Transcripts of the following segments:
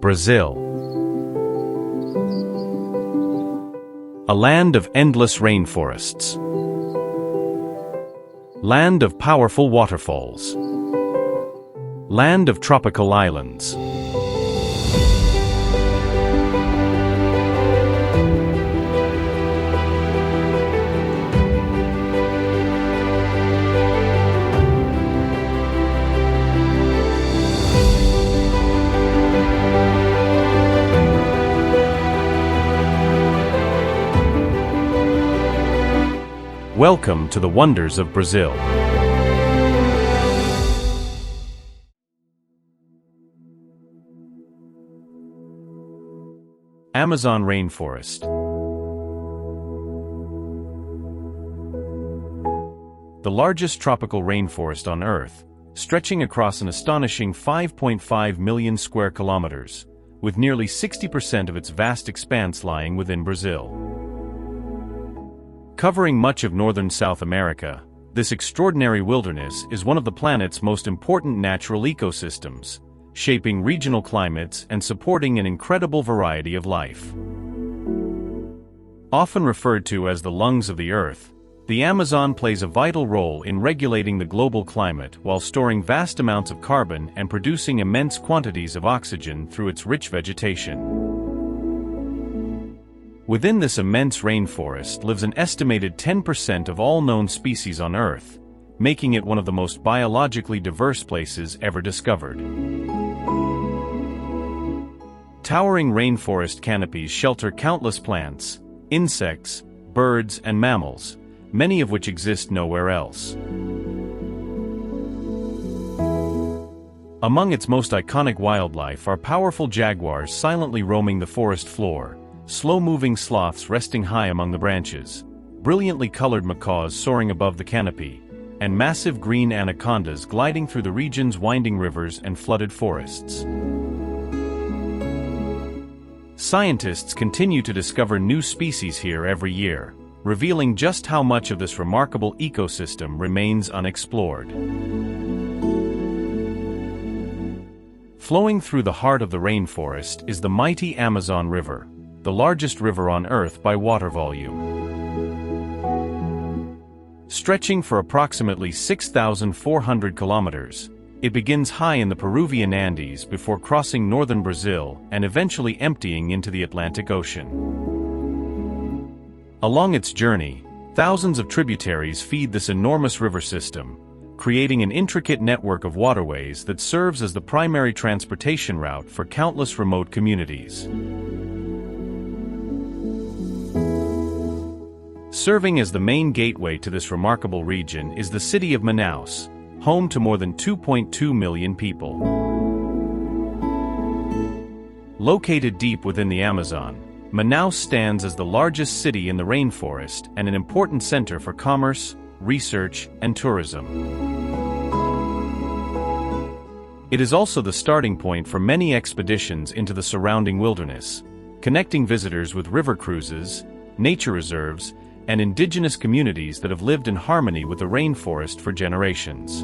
Brazil. A land of endless rainforests. Land of powerful waterfalls. Land of tropical islands. Welcome to the wonders of Brazil. Amazon rainforest. The largest tropical rainforest on Earth, stretching across an astonishing 5.5 million square kilometers, with nearly 60% of its vast expanse lying within Brazil. Covering much of northern South America, this extraordinary wilderness is one of the planet's most important natural ecosystems, shaping regional climates and supporting an incredible variety of life. Often referred to as the lungs of the Earth, the Amazon plays a vital role in regulating the global climate while storing vast amounts of carbon and producing immense quantities of oxygen through its rich vegetation. Within this immense rainforest lives an estimated 10% of all known species on Earth, making it one of the most biologically diverse places ever discovered. Towering rainforest canopies shelter countless plants, insects, birds, and mammals, many of which exist nowhere else. Among its most iconic wildlife are powerful jaguars silently roaming the forest floor, slow-moving sloths resting high among the branches, brilliantly colored macaws soaring above the canopy, and massive green anacondas gliding through the region's winding rivers and flooded forests. Scientists continue to discover new species here every year, revealing just how much of this remarkable ecosystem remains unexplored. Flowing through the heart of the rainforest is the mighty Amazon River, the largest river on Earth by water volume. Stretching for approximately 6,400 kilometers, it begins high in the Peruvian Andes before crossing northern Brazil and eventually emptying into the Atlantic Ocean. Along its journey, thousands of tributaries feed this enormous river system, creating an intricate network of waterways that serves as the primary transportation route for countless remote communities. Serving as the main gateway to this remarkable region is the city of Manaus, home to more than 2.2 million people. Located deep within the Amazon, Manaus stands as the largest city in the rainforest and an important center for commerce, research, and tourism. It is also the starting point for many expeditions into the surrounding wilderness, connecting visitors with river cruises, nature reserves, and indigenous communities that have lived in harmony with the rainforest for generations.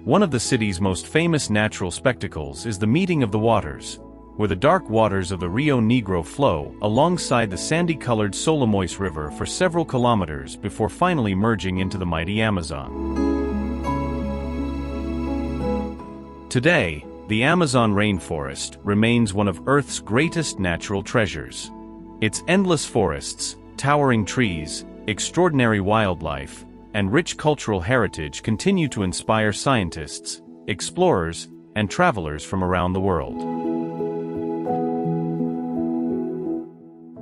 One of the city's most famous natural spectacles is the Meeting of the Waters, where the dark waters of the Rio Negro flow alongside the sandy-colored Solimões River for several kilometers before finally merging into the mighty Amazon. Today, the Amazon rainforest remains one of Earth's greatest natural treasures. Its endless forests, towering trees, extraordinary wildlife, and rich cultural heritage continue to inspire scientists, explorers, and travelers from around the world.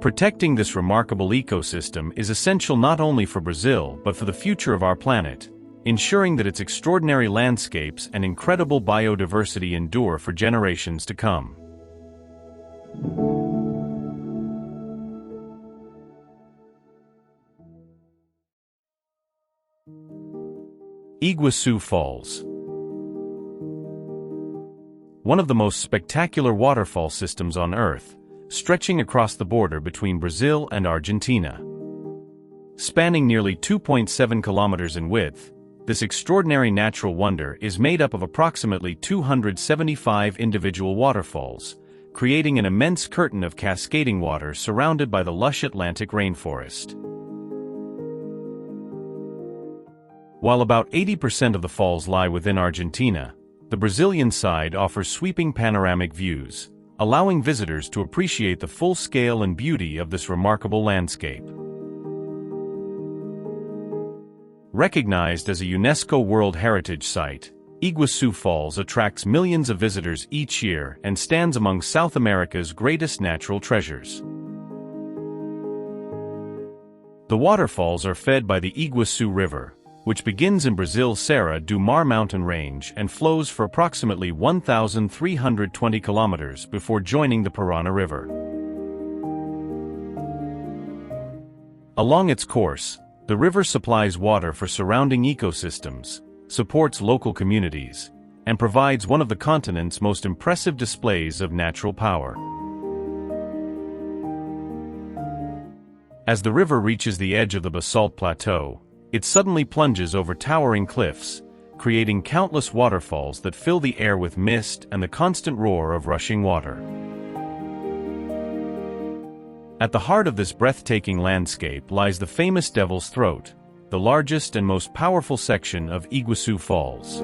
Protecting this remarkable ecosystem is essential not only for Brazil but for the future of our planet, ensuring that its extraordinary landscapes and incredible biodiversity endure for generations to come. Iguazu Falls. One of the most spectacular waterfall systems on Earth, stretching across the border between Brazil and Argentina. Spanning nearly 2.7 kilometers in width, This extraordinary natural wonder is made up of approximately 275 individual waterfalls, creating an immense curtain of cascading water surrounded by the lush Atlantic rainforest. While about 80% of the falls lie within Argentina, the Brazilian side offers sweeping panoramic views, allowing visitors to appreciate the full scale and beauty of this remarkable landscape. Recognized as a UNESCO World Heritage Site, Iguazu Falls attracts millions of visitors each year and stands among South America's greatest natural treasures. The waterfalls are fed by the Iguazu River, which begins in Brazil's Serra do Mar mountain range and flows for approximately 1,320 kilometers before joining the Parana River. Along its course, the river supplies water for surrounding ecosystems, supports local communities, and provides one of the continent's most impressive displays of natural power. As the river reaches the edge of the basalt plateau, it suddenly plunges over towering cliffs, creating countless waterfalls that fill the air with mist and the constant roar of rushing water. At the heart of this breathtaking landscape lies the famous Devil's Throat, the largest and most powerful section of Iguazu Falls.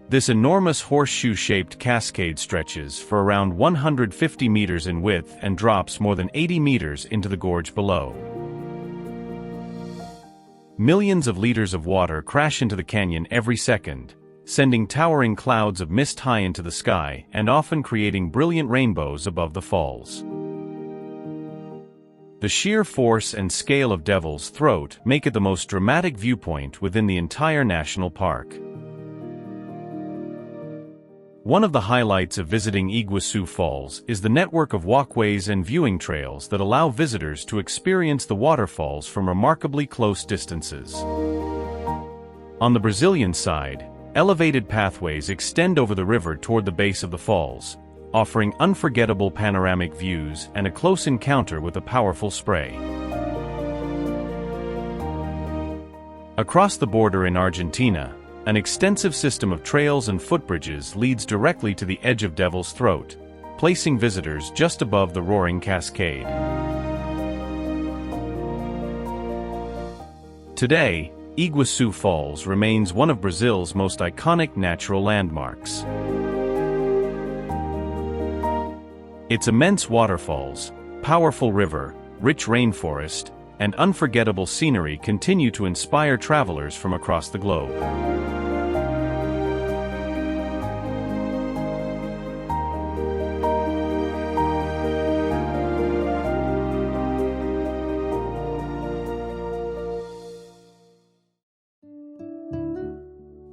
This enormous horseshoe-shaped cascade stretches for around 150 meters in width and drops more than 80 meters into the gorge below. Millions of liters of water crash into the canyon every second, sending towering clouds of mist high into the sky and often creating brilliant rainbows above the falls. The sheer force and scale of Devil's Throat make it the most dramatic viewpoint within the entire national park. One of the highlights of visiting Iguazu Falls is the network of walkways and viewing trails that allow visitors to experience the waterfalls from remarkably close distances. On the Brazilian side, elevated pathways extend over the river toward the base of the falls, offering unforgettable panoramic views and a close encounter with the powerful spray. Across the border in Argentina, an extensive system of trails and footbridges leads directly to the edge of Devil's Throat, placing visitors just above the roaring cascade. Today, Iguazu Falls remains one of Brazil's most iconic natural landmarks. Its immense waterfalls, powerful river, rich rainforest, and unforgettable scenery continue to inspire travelers from across the globe.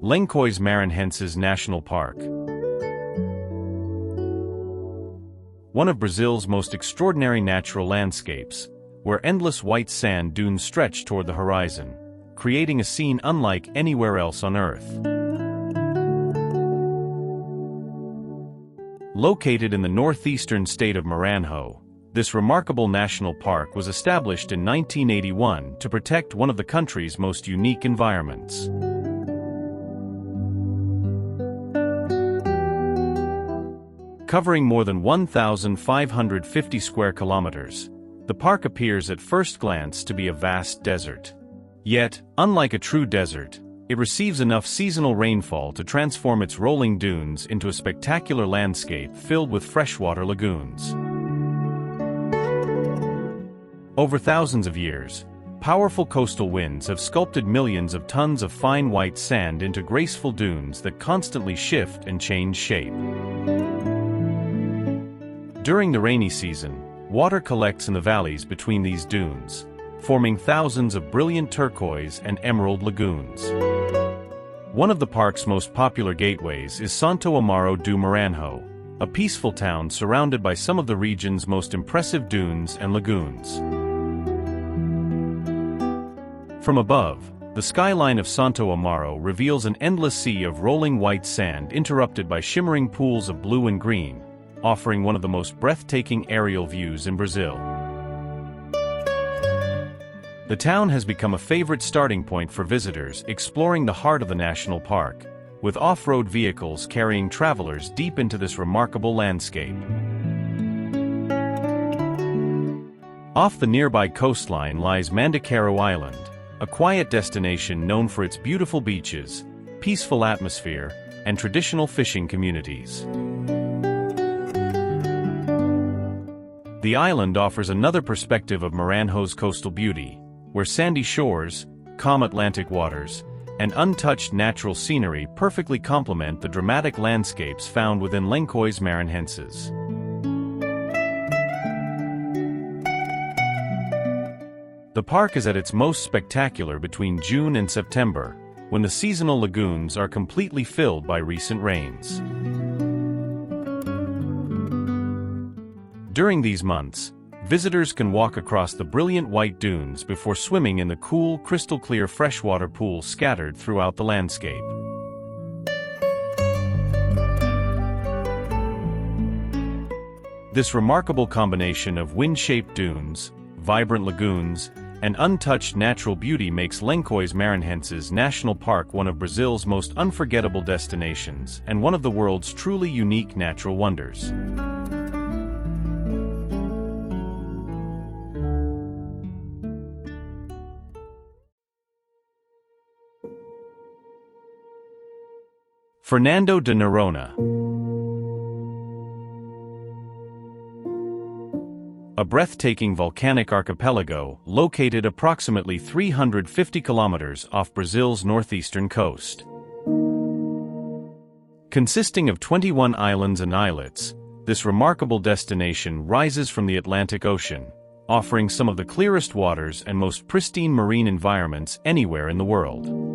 Lençóis Maranhenses National Park. One of Brazil's most extraordinary natural landscapes, where endless white sand dunes stretch toward the horizon, creating a scene unlike anywhere else on Earth. Located in the northeastern state of Maranhão, this remarkable national park was established in 1981 to protect one of the country's most unique environments. Covering more than 1,550 square kilometers, the park appears at first glance to be a vast desert. Yet, unlike a true desert, it receives enough seasonal rainfall to transform its rolling dunes into a spectacular landscape filled with freshwater lagoons. Over thousands of years, powerful coastal winds have sculpted millions of tons of fine white sand into graceful dunes that constantly shift and change shape. During the rainy season, water collects in the valleys between these dunes, forming thousands of brilliant turquoise and emerald lagoons. One of the park's most popular gateways is Santo Amaro do Maranhão, a peaceful town surrounded by some of the region's most impressive dunes and lagoons. From above, the skyline of Santo Amaro reveals an endless sea of rolling white sand interrupted by shimmering pools of blue and green, offering one of the most breathtaking aerial views in Brazil. The town has become a favorite starting point for visitors exploring the heart of the national park, with off-road vehicles carrying travelers deep into this remarkable landscape. Off the nearby coastline lies Mandacaro Island, a quiet destination known for its beautiful beaches, peaceful atmosphere, and traditional fishing communities. The island offers another perspective of Maranhen's coastal beauty, where sandy shores, calm Atlantic waters, and untouched natural scenery perfectly complement the dramatic landscapes found within Lençóis Maranhenses. The park is at its most spectacular between June and September, when the seasonal lagoons are completely filled by recent rains. During these months, visitors can walk across the brilliant white dunes before swimming in the cool, crystal-clear freshwater pools scattered throughout the landscape. This remarkable combination of wind-shaped dunes, vibrant lagoons, and untouched natural beauty makes Lençóis Maranhenses National Park one of Brazil's most unforgettable destinations and one of the world's truly unique natural wonders. Fernando de Noronha. A breathtaking volcanic archipelago located approximately 350 kilometers off Brazil's northeastern coast. Consisting of 21 islands and islets, this remarkable destination rises from the Atlantic Ocean, offering some of the clearest waters and most pristine marine environments anywhere in the world.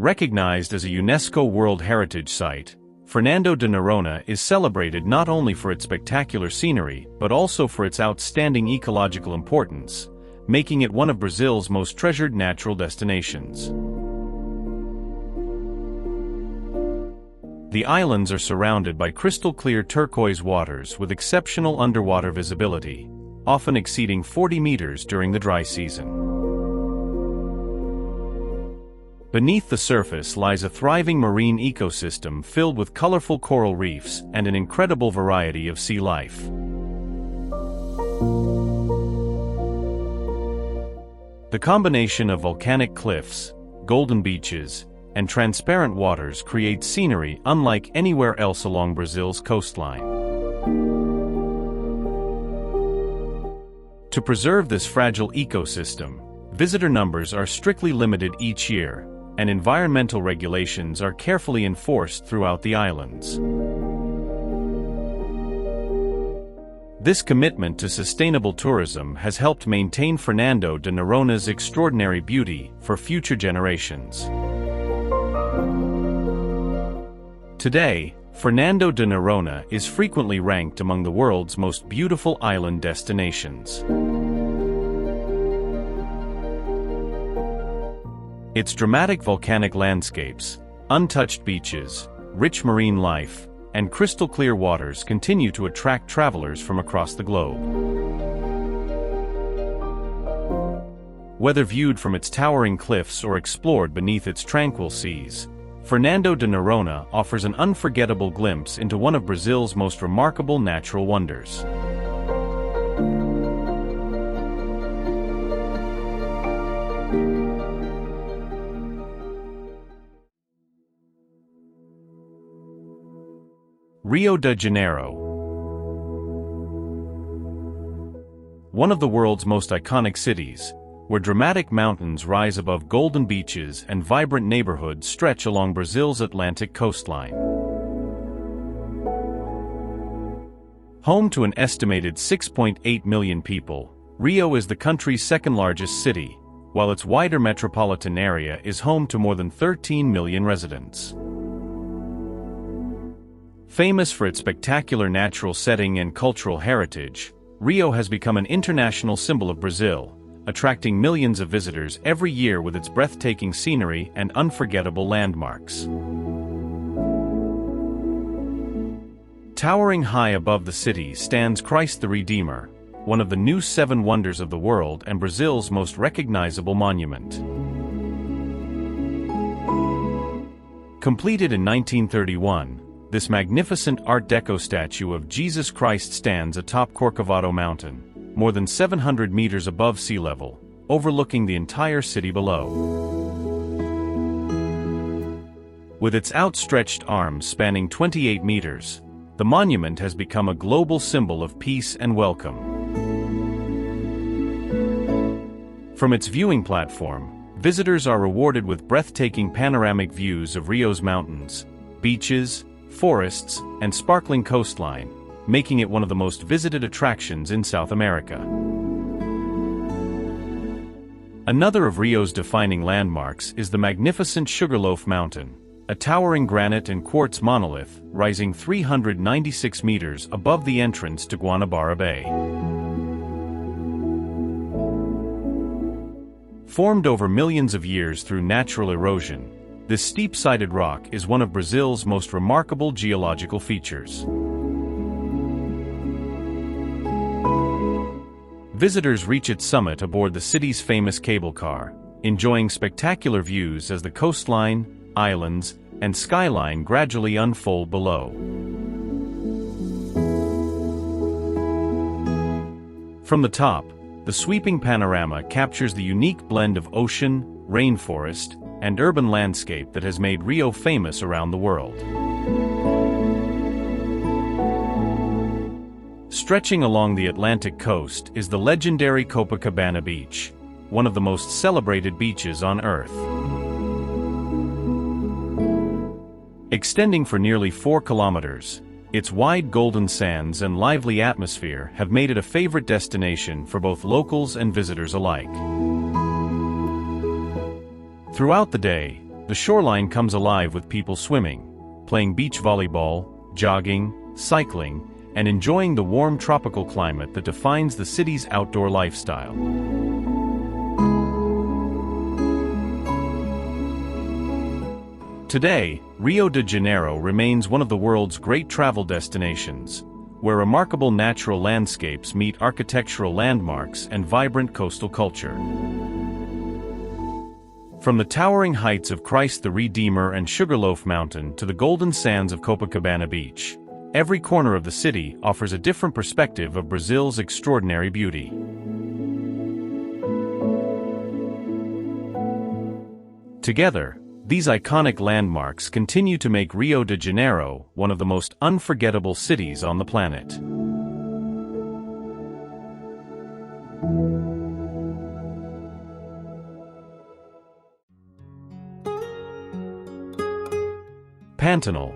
Recognized as a UNESCO World Heritage Site, Fernando de Noronha is celebrated not only for its spectacular scenery but also for its outstanding ecological importance, making it one of Brazil's most treasured natural destinations. The islands are surrounded by crystal-clear turquoise waters with exceptional underwater visibility, often exceeding 40 meters during the dry season. Beneath the surface lies a thriving marine ecosystem filled with colorful coral reefs and an incredible variety of sea life. The combination of volcanic cliffs, golden beaches, and transparent waters creates scenery unlike anywhere else along Brazil's coastline. To preserve this fragile ecosystem, visitor numbers are strictly limited each year, and environmental regulations are carefully enforced throughout the islands. This commitment to sustainable tourism has helped maintain Fernando de Noronha's extraordinary beauty for future generations. Today, Fernando de Noronha is frequently ranked among the world's most beautiful island destinations. Its dramatic volcanic landscapes, untouched beaches, rich marine life, and crystal-clear waters continue to attract travelers from across the globe. Whether viewed from its towering cliffs or explored beneath its tranquil seas, Fernando de Noronha offers an unforgettable glimpse into one of Brazil's most remarkable natural wonders. Rio de Janeiro. One of the world's most iconic cities, where dramatic mountains rise above golden beaches and vibrant neighborhoods stretch along Brazil's Atlantic coastline. Home to an estimated 6.8 million people, Rio is the country's second-largest city, while its wider metropolitan area is home to more than 13 million residents. Famous for its spectacular natural setting and cultural heritage, Rio has become an international symbol of Brazil, attracting millions of visitors every year with its breathtaking scenery and unforgettable landmarks. Towering high above the city stands Christ the Redeemer, one of the new 7 wonders of the world and Brazil's most recognizable monument. Completed in 1931, this magnificent Art Deco statue of Jesus Christ stands atop Corcovado Mountain, more than 700 meters above sea level, overlooking the entire city below. With its outstretched arms spanning 28 meters, the monument has become a global symbol of peace and welcome. From its viewing platform, visitors are rewarded with breathtaking panoramic views of Rio's mountains, beaches, forests, and sparkling coastline, making it one of the most visited attractions in South America. Another of Rio's defining landmarks is the magnificent Sugarloaf Mountain, a towering granite and quartz monolith rising 396 meters above the entrance to Guanabara Bay. Formed over millions of years through natural erosion, this steep-sided rock is one of Brazil's most remarkable geological features. Visitors reach its summit aboard the city's famous cable car, enjoying spectacular views as the coastline, islands, and skyline gradually unfold below. From the top, the sweeping panorama captures the unique blend of ocean, rainforest, and urban landscape that has made Rio famous around the world. Stretching along the Atlantic coast is the legendary Copacabana Beach, one of the most celebrated beaches on Earth. Extending for nearly 4 kilometers, its wide golden sands and lively atmosphere have made it a favorite destination for both locals and visitors alike. Throughout the day, the shoreline comes alive with people swimming, playing beach volleyball, jogging, cycling, and enjoying the warm tropical climate that defines the city's outdoor lifestyle. Today, Rio de Janeiro remains one of the world's great travel destinations, where remarkable natural landscapes meet architectural landmarks and vibrant coastal culture. From the towering heights of Christ the Redeemer and Sugarloaf Mountain to the golden sands of Copacabana Beach, every corner of the city offers a different perspective of Brazil's extraordinary beauty. Together, these iconic landmarks continue to make Rio de Janeiro one of the most unforgettable cities on the planet. Pantanal.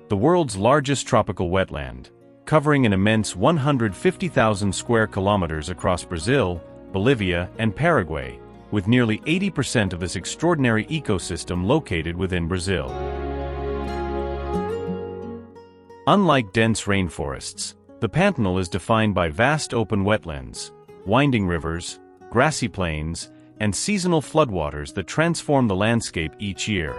The world's largest tropical wetland, covering an immense 150,000 square kilometers across Brazil, Bolivia, and Paraguay, with nearly 80% of this extraordinary ecosystem located within Brazil. Unlike dense rainforests, the Pantanal is defined by vast open wetlands, winding rivers, grassy plains, and seasonal floodwaters that transform the landscape each year.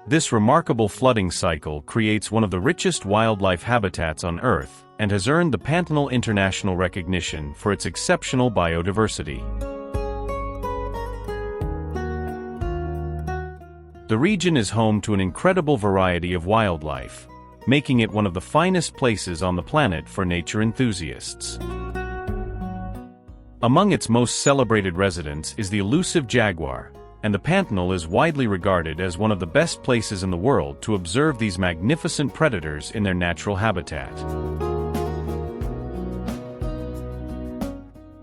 This remarkable flooding cycle creates one of the richest wildlife habitats on Earth and has earned the Pantanal international recognition for its exceptional biodiversity. The region is home to an incredible variety of wildlife, making it one of the finest places on the planet for nature enthusiasts. Among its most celebrated residents is the elusive jaguar, and the Pantanal is widely regarded as one of the best places in the world to observe these magnificent predators in their natural habitat.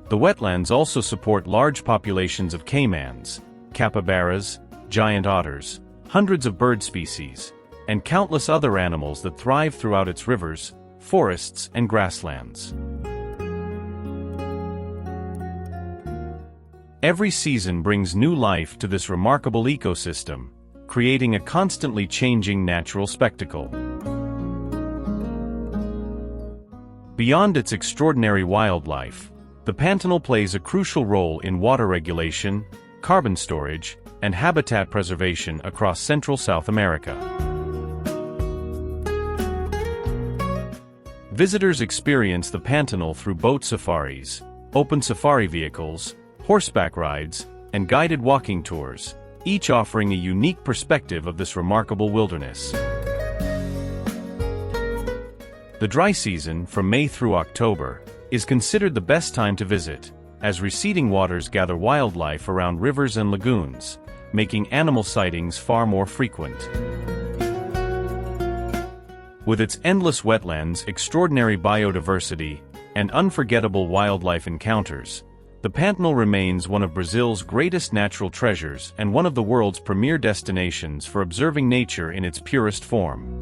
The wetlands also support large populations of caimans, capybaras, giant otters, hundreds of bird species, and countless other animals that thrive throughout its rivers, forests, and grasslands. Every season brings new life to this remarkable ecosystem, creating a constantly changing natural spectacle. Beyond its extraordinary wildlife, the Pantanal plays a crucial role in water regulation, carbon storage, and habitat preservation across Central South America. Visitors experience the Pantanal through boat safaris, open safari vehicles, horseback rides, and guided walking tours, each offering a unique perspective of this remarkable wilderness. The dry season, from May through October, is considered the best time to visit, as receding waters gather wildlife around rivers and lagoons, making animal sightings far more frequent. With its endless wetlands, extraordinary biodiversity, and unforgettable wildlife encounters, the Pantanal remains one of Brazil's greatest natural treasures and one of the world's premier destinations for observing nature in its purest form.